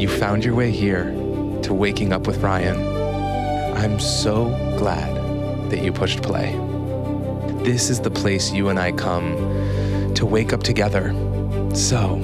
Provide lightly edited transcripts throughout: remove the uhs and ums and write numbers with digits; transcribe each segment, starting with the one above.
You found your way here to Waking Up with Ryan. I'm so glad that you pushed play. This is the place you and I come to wake up together. So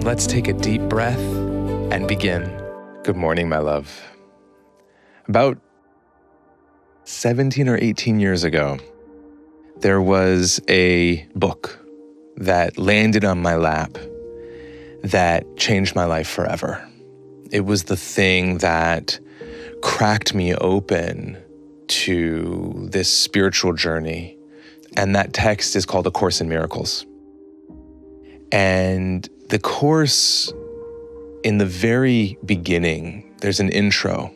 let's take a deep breath and begin. Good morning, my love. About 17 or 18 years ago, there was a book that landed on my lap that changed my life forever. It was the thing that cracked me open to this spiritual journey. And that text is called A Course in Miracles. And the course, in the very beginning, there's an intro.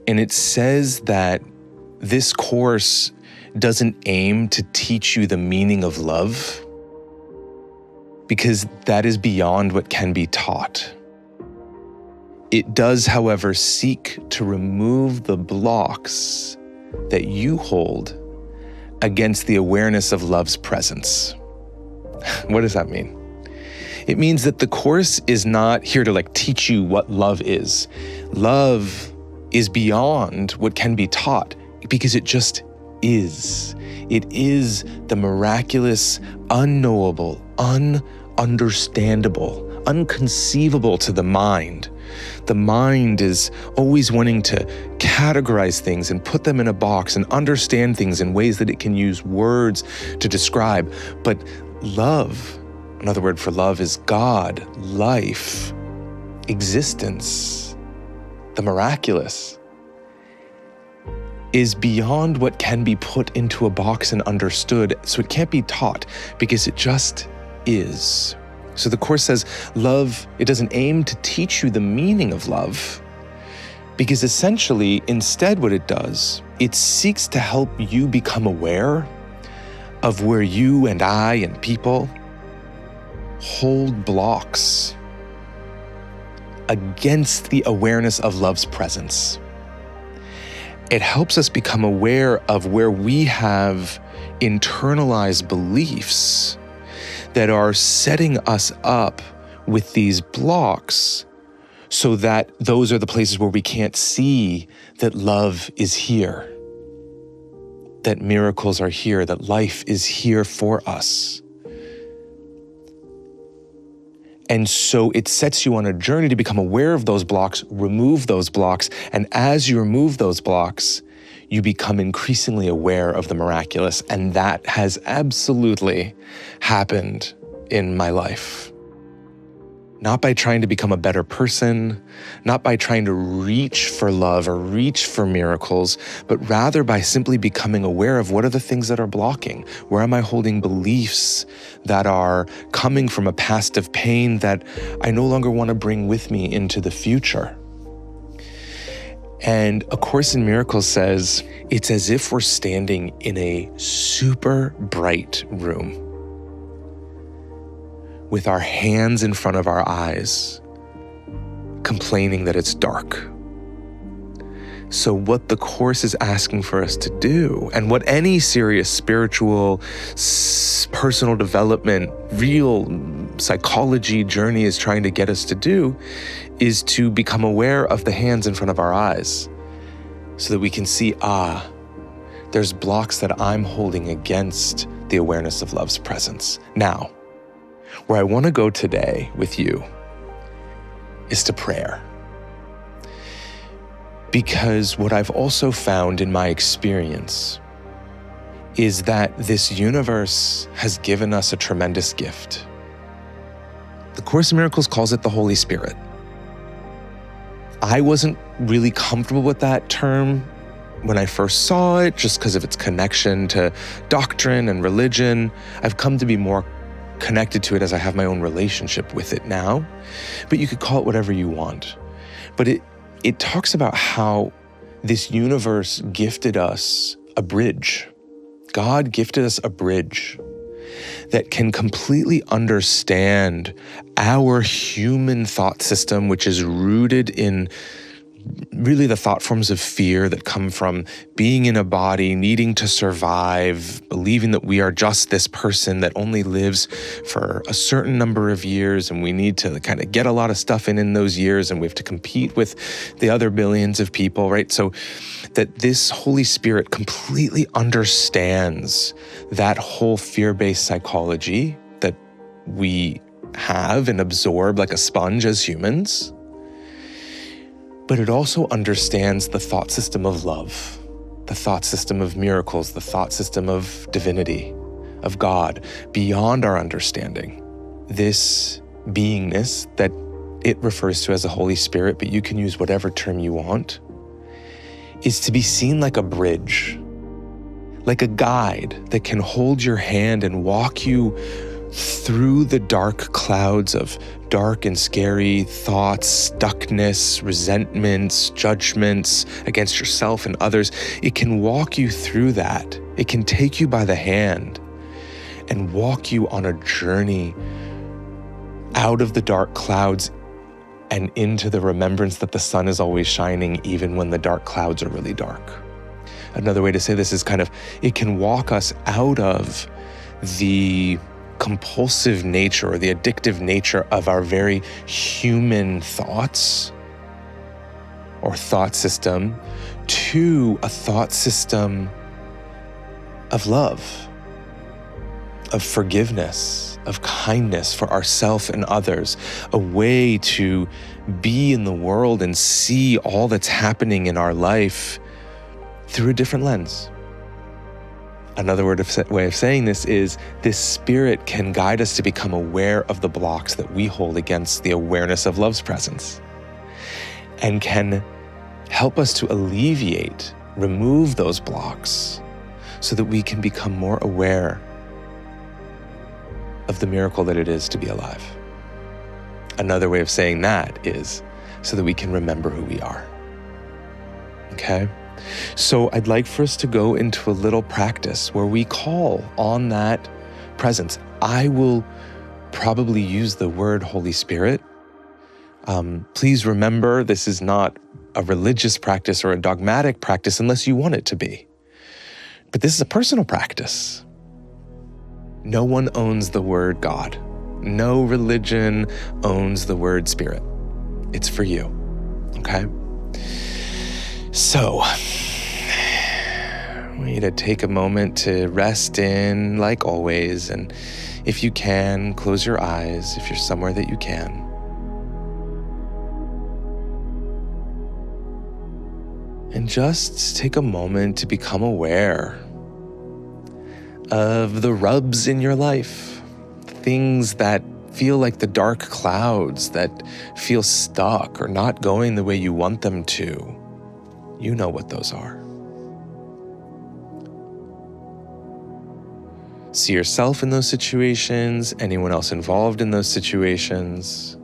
And it says that this course doesn't aim to teach you the meaning of love, because that is beyond what can be taught. It does, however, seek to remove the blocks that you hold against the awareness of love's presence. What does that mean? It means that the course is not here to teach you what love is. Love is beyond what can be taught because it just is. It is the miraculous, unknowable, ununderstandable, unconceivable to the mind. The mind is always wanting to categorize things and put them in a box and understand things in ways that it can use words to describe. But love, another word for love, is God, life, existence, the miraculous, is beyond what can be put into a box and understood. So it can't be taught because it just is. So the Course says love, it doesn't aim to teach you the meaning of love, because essentially, instead what it does, it seeks to help you become aware of where you and I and people hold blocks against the awareness of love's presence. It helps us become aware of where we have internalized beliefs that are setting us up with these blocks, so that those are the places where we can't see that love is here, that miracles are here, that life is here for us. And so it sets you on a journey to become aware of those blocks, remove those blocks, and as you remove those blocks, you become increasingly aware of the miraculous. And that has absolutely happened in my life. Not by trying to become a better person, not by trying to reach for love or reach for miracles, but rather by simply becoming aware of what are the things that are blocking. Where am I holding beliefs that are coming from a past of pain that I no longer want to bring with me into the future? And A Course in Miracles says it's as if we're standing in a super bright room with our hands in front of our eyes, complaining that it's dark. So what the Course is asking for us to do, and what any serious spiritual, personal development, real psychology journey is trying to get us to do, is to become aware of the hands in front of our eyes so that we can see, there's blocks that I'm holding against the awareness of love's presence. Now, where I want to go today with you is to prayer. Because what I've also found in my experience is that this universe has given us a tremendous gift. The Course in Miracles calls it the Holy Spirit. I wasn't really comfortable with that term when I first saw it, just because of its connection to doctrine and religion. I've come to be more connected to it as I have my own relationship with it now. But you could call it whatever you want. But it talks about how this universe gifted us a bridge. God gifted us a bridge that can completely understand our human thought system, which is rooted in really the thought forms of fear that come from being in a body, needing to survive, believing that we are just this person that only lives for a certain number of years, and we need to kind of get a lot of stuff in those years, and we have to compete with the other billions of people, right? So that this Holy Spirit completely understands that whole fear-based psychology that we have and absorb like a sponge as humans. But it also understands the thought system of love, the thought system of miracles, the thought system of divinity, of God, beyond our understanding. This beingness that it refers to as the Holy Spirit, but you can use whatever term you want, is to be seen like a bridge, like a guide that can hold your hand and walk you through the dark clouds of dark and scary thoughts, stuckness, resentments, judgments against yourself and others. It can walk you through that. It can take you by the hand and walk you on a journey out of the dark clouds and into the remembrance that the sun is always shining, even when the dark clouds are really dark. Another way to say this is it can walk us out of the compulsive nature or the addictive nature of our very human thoughts or thought system to a thought system of love, of forgiveness, of kindness for ourselves and others, a way to be in the world and see all that's happening in our life through a different lens. Another way of saying this is this Spirit can guide us to become aware of the blocks that we hold against the awareness of love's presence, and can help us to alleviate, remove those blocks so that we can become more aware of the miracle that it is to be alive. Another way of saying that is so that we can remember who we are. Okay? So I'd like for us to go into a little practice where we call on that presence. I will probably use the word Holy Spirit. Please remember, this is not a religious practice or a dogmatic practice unless you want it to be. But this is a personal practice. No one owns the word God. No religion owns the word Spirit. It's for you, okay? So, I want you to take a moment to rest in, like always, and if you can, close your eyes if you're somewhere that you can. And just take a moment to become aware of the rubs in your life, things that feel like the dark clouds that feel stuck or not going the way you want them to. You know what those are. See yourself in those situations, anyone else involved in those situations.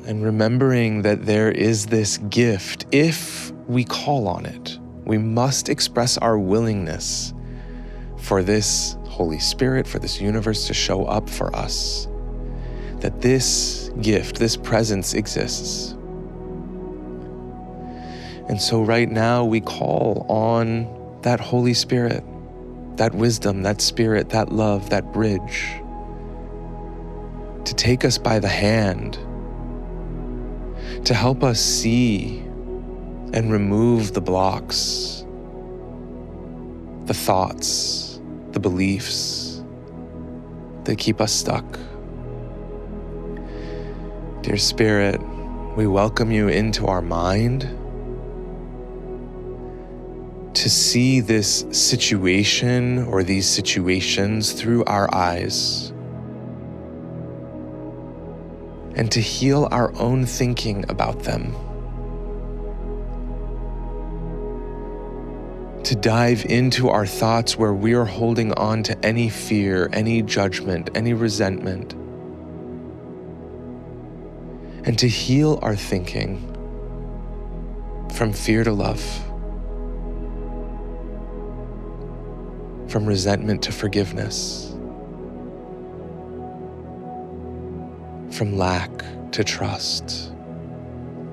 And remembering that there is this gift, if we call on it, we must express our willingness for this Holy Spirit, for this universe to show up for us, that this gift, this presence exists. And so right now we call on that Holy Spirit, that wisdom, that spirit, that love, that bridge, to take us by the hand, to help us see and remove the blocks, the thoughts, the beliefs that keep us stuck. Dear Spirit, we welcome you into our mind to see this situation or these situations through our eyes, and to heal our own thinking about them, to dive into our thoughts where we are holding on to any fear, any judgment, any resentment, and to heal our thinking from fear to love, from resentment to forgiveness, from lack to trust.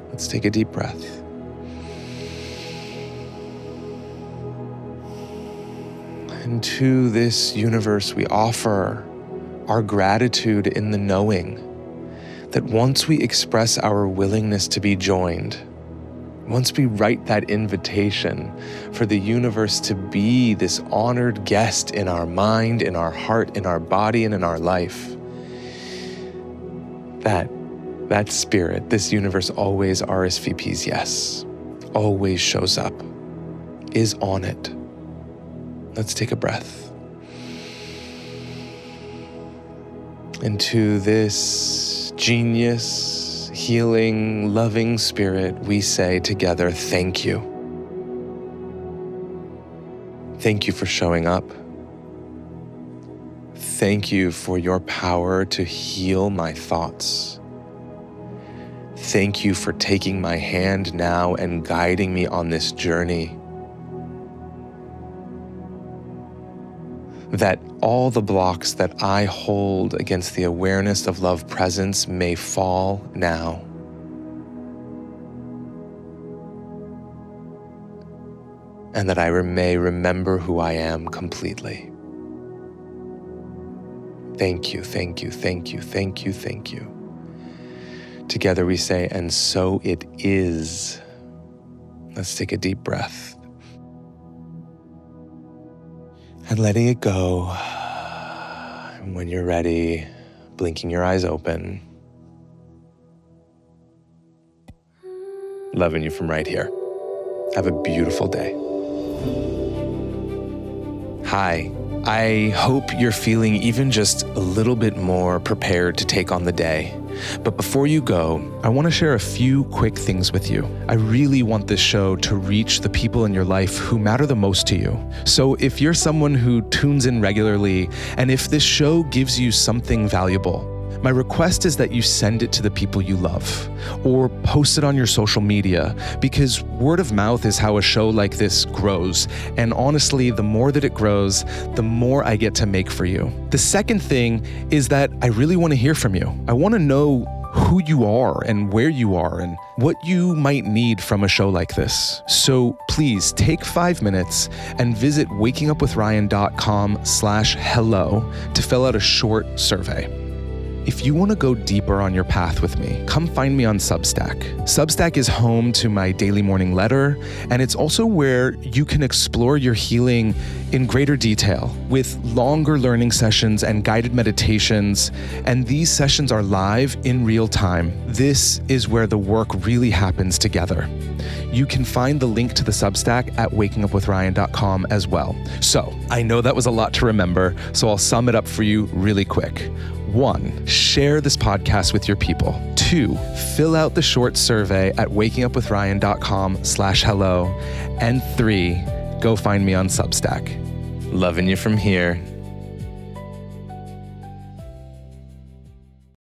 Let's take a deep breath. And to this universe, we offer our gratitude in the knowing that once we express our willingness to be joined, once we write that invitation for the universe to be this honored guest in our mind, in our heart, in our body, and in our life, that spirit, this universe always RSVPs yes, always shows up, is on it. Let's take a breath. Into this genius, healing, loving spirit, we say together, thank you. Thank you for showing up. Thank you for your power to heal my thoughts. Thank you for taking my hand now and guiding me on this journey. That all the blocks that I hold against the awareness of love presence may fall now. And that I may remember who I am completely. Thank you, thank you, thank you, thank you, thank you. Together we say, and so it is. Let's take a deep breath. And letting it go. And when you're ready, blinking your eyes open. Loving you from right here. Have a beautiful day. Hi. I hope you're feeling even just a little bit more prepared to take on the day. But before you go, I want to share a few quick things with you. I really want this show to reach the people in your life who matter the most to you. So if you're someone who tunes in regularly, and if this show gives you something valuable, my request is that you send it to the people you love or post it on your social media, because word of mouth is how a show like this grows. And honestly, the more that it grows, the more I get to make for you. The second thing is that I really want to hear from you. I want to know who you are and where you are and what you might need from a show like this. So please take 5 minutes and visit wakingupwithryan.com/hello to fill out a short survey. If you want to go deeper on your path with me, come find me on Substack. Substack is home to my daily morning letter, and it's also where you can explore your healing in greater detail with longer learning sessions and guided meditations. And these sessions are live in real time. This is where the work really happens together. You can find the link to the Substack at wakingupwithryan.com as well. So I know that was a lot to remember, so I'll sum it up for you really quick. 1, share this podcast with your people. 2, fill out the short survey at wakingupwithryan.com/hello. And 3, go find me on Substack. Loving you from here.